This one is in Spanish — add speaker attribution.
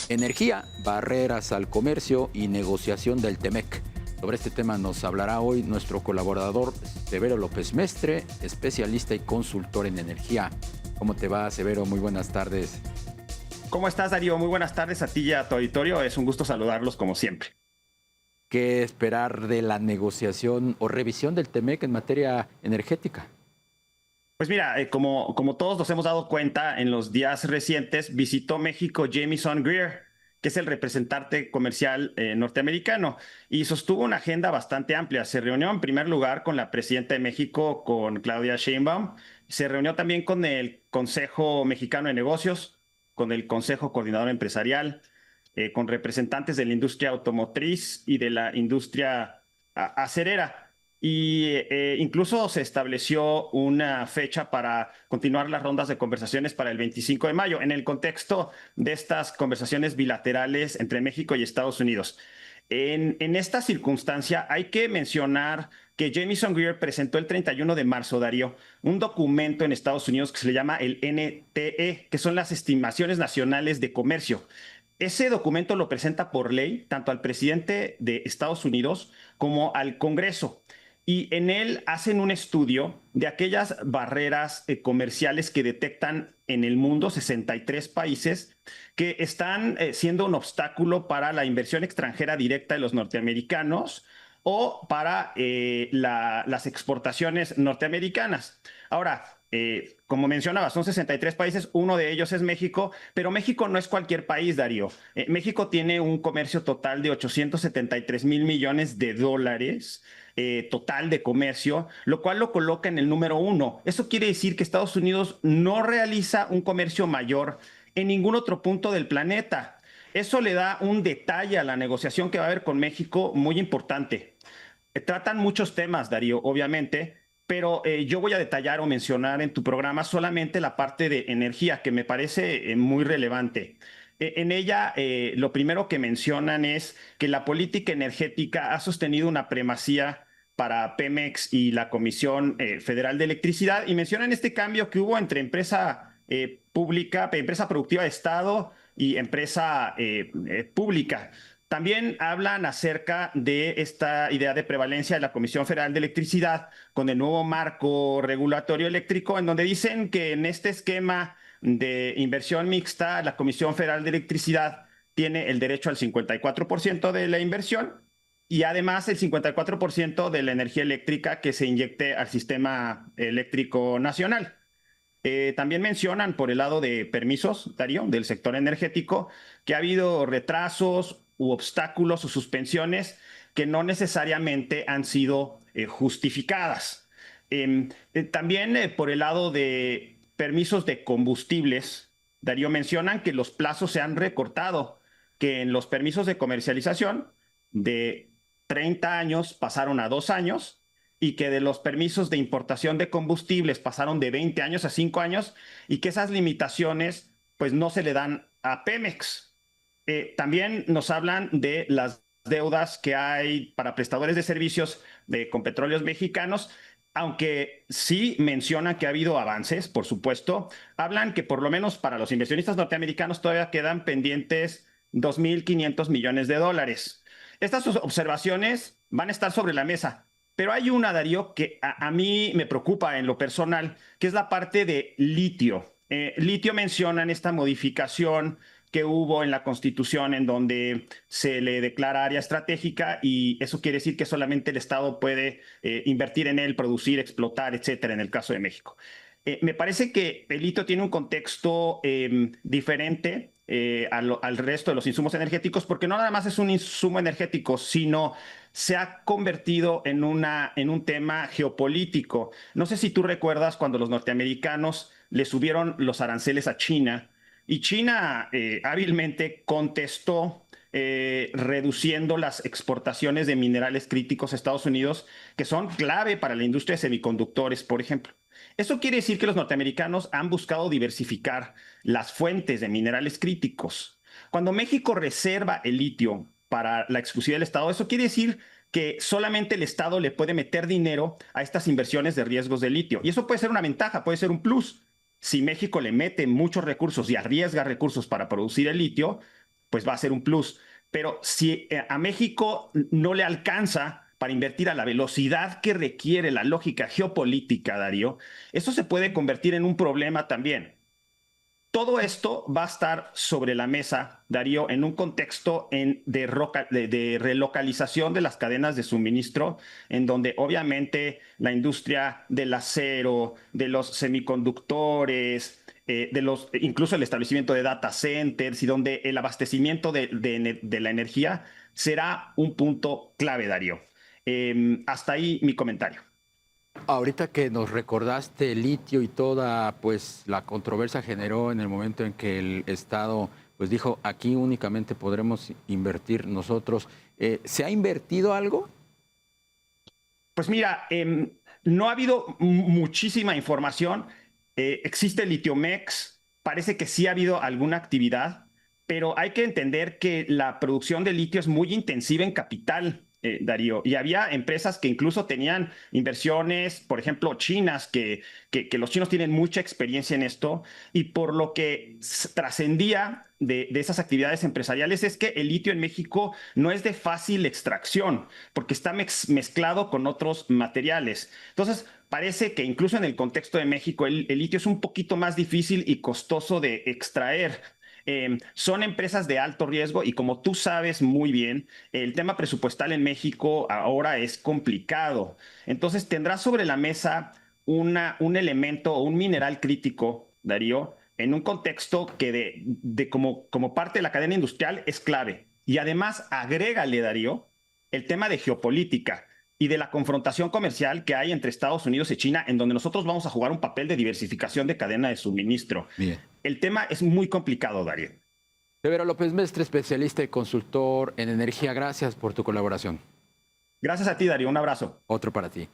Speaker 1: Energía, barreras al comercio y negociación del TEMEC. Sobre este tema nos hablará hoy nuestro colaborador Severo López Mestre, especialista y consultor en energía. ¿Cómo te va, Severo? Muy buenas tardes.
Speaker 2: ¿Cómo estás, Darío? Muy buenas tardes a ti y a tu auditorio. Es un gusto saludarlos como siempre.
Speaker 1: ¿Qué esperar de la negociación o revisión del TEMEC en materia energética?
Speaker 2: Pues mira, como todos nos hemos dado cuenta en los días recientes, visitó México Jamieson Greer, que es el representante comercial norteamericano, y sostuvo una agenda bastante amplia. Se reunió en primer lugar con la presidenta de México, con Claudia Sheinbaum. Se reunió también con el Consejo Mexicano de Negocios, con el Consejo Coordinador Empresarial, con representantes de la industria automotriz y de la industria acerera. Y incluso se estableció una fecha para continuar las rondas de conversaciones para el 25 de mayo, en el contexto de estas conversaciones bilaterales entre México y Estados Unidos. En esta circunstancia hay que mencionar que Jamieson Greer presentó el 31 de marzo, Darío, un documento en Estados Unidos que se le llama el NTE, que son las Estimaciones Nacionales de Comercio. Ese documento lo presenta por ley tanto al presidente de Estados Unidos como al Congreso. Y en él hacen un estudio de aquellas barreras comerciales que detectan en el mundo, 63 países, que están siendo un obstáculo para la inversión extranjera directa de los norteamericanos o para las exportaciones norteamericanas. Ahora, como mencionaba, son 63 países, uno de ellos es México, pero México no es cualquier país, Darío. México tiene un comercio total de 873 mil millones de dólares total de comercio, lo cual lo coloca en el número 1. Eso quiere decir que Estados Unidos no realiza un comercio mayor en ningún otro punto del planeta. Eso le da un detalle a la negociación que va a haber con México muy importante. Tratan muchos temas, Darío, obviamente, pero yo voy a detallar o mencionar en tu programa solamente la parte de energía, que me parece muy relevante. En ella, lo primero que mencionan es que la política energética ha sostenido una primacía para Pemex y la Comisión Federal de Electricidad, y mencionan este cambio que hubo entre empresa pública, empresa productiva de Estado y empresa pública. También hablan acerca de esta idea de prevalencia de la Comisión Federal de Electricidad con el nuevo marco regulatorio eléctrico, en donde dicen que en este esquema de inversión mixta, la Comisión Federal de Electricidad tiene el derecho al 54% de la inversión y además el 54% de la energía eléctrica que se inyecte al sistema eléctrico nacional. También mencionan por el lado de permisos, Darío, del sector energético, que ha habido retrasos u obstáculos o suspensiones que no necesariamente han sido justificadas. También por el lado de permisos de combustibles, Darío, mencionan que los plazos se han recortado, que en los permisos de comercialización de 30 años pasaron a 2 años y que de los permisos de importación de combustibles pasaron de 20 años a 5 años y que esas limitaciones pues no se le dan a Pemex. También nos hablan de las deudas que hay para prestadores de servicios con petróleos mexicanos, aunque sí mencionan que ha habido avances, por supuesto. Hablan que por lo menos para los inversionistas norteamericanos todavía quedan pendientes 2.500 millones de dólares. Estas observaciones van a estar sobre la mesa, pero hay una, Darío, que a mí me preocupa en lo personal, que es la parte de litio. Litio menciona en esta modificación que hubo en la Constitución en donde se le declara área estratégica y eso quiere decir que solamente el Estado puede invertir en él, producir, explotar, etcétera, en el caso de México. Me parece que el litio tiene un contexto diferente al resto de los insumos energéticos, porque no nada más es un insumo energético, sino se ha convertido en un tema geopolítico. No sé si tú recuerdas cuando los norteamericanos le subieron los aranceles a China y China hábilmente contestó reduciendo las exportaciones de minerales críticos a Estados Unidos, que son clave para la industria de semiconductores, por ejemplo. Eso quiere decir que los norteamericanos han buscado diversificar las fuentes de minerales críticos. Cuando México reserva el litio para la exclusividad del Estado, eso quiere decir que solamente el Estado le puede meter dinero a estas inversiones de riesgos de litio. Y eso puede ser una ventaja, puede ser un plus. Si México le mete muchos recursos y arriesga recursos para producir el litio, pues va a ser un plus. Pero si a México no le alcanza para invertir a la velocidad que requiere la lógica geopolítica, Darío, eso se puede convertir en un problema también. Todo esto va a estar sobre la mesa, Darío, en un contexto de relocalización de las cadenas de suministro, en donde obviamente la industria del acero, de los semiconductores, incluso el establecimiento de data centers y donde el abastecimiento de la energía será un punto clave, Darío. Hasta ahí mi comentario.
Speaker 1: Ahorita que nos recordaste el litio y toda pues la controversia generó en el momento en que el Estado pues dijo aquí únicamente podremos invertir nosotros, ¿se ha invertido algo?
Speaker 2: Pues mira, no ha habido muchísima información. Existe Litiomex, parece que sí ha habido alguna actividad, pero hay que entender que la producción de litio es muy intensiva en capital, Darío, y había empresas que incluso tenían inversiones, por ejemplo, chinas, que los chinos tienen mucha experiencia en esto, y por lo que trascendía de esas actividades empresariales es que el litio en México no es de fácil extracción, porque está mezclado con otros materiales. Entonces, parece que incluso en el contexto de México, el litio es un poquito más difícil y costoso de extraer. Son empresas de alto riesgo y como tú sabes muy bien, el tema presupuestal en México ahora es complicado. Entonces, tendrás sobre la mesa un elemento o un mineral crítico, Darío, en un contexto que como parte de la cadena industrial es clave. Y además, agrégale, Darío, el tema de geopolítica y de la confrontación comercial que hay entre Estados Unidos y China, en donde nosotros vamos a jugar un papel de diversificación de cadena de suministro.
Speaker 1: Bien.
Speaker 2: El tema es muy complicado, Darío.
Speaker 1: Severo López Mestre, especialista y consultor en energía, gracias por tu colaboración.
Speaker 2: Gracias a ti, Darío. Un abrazo.
Speaker 1: Otro para ti.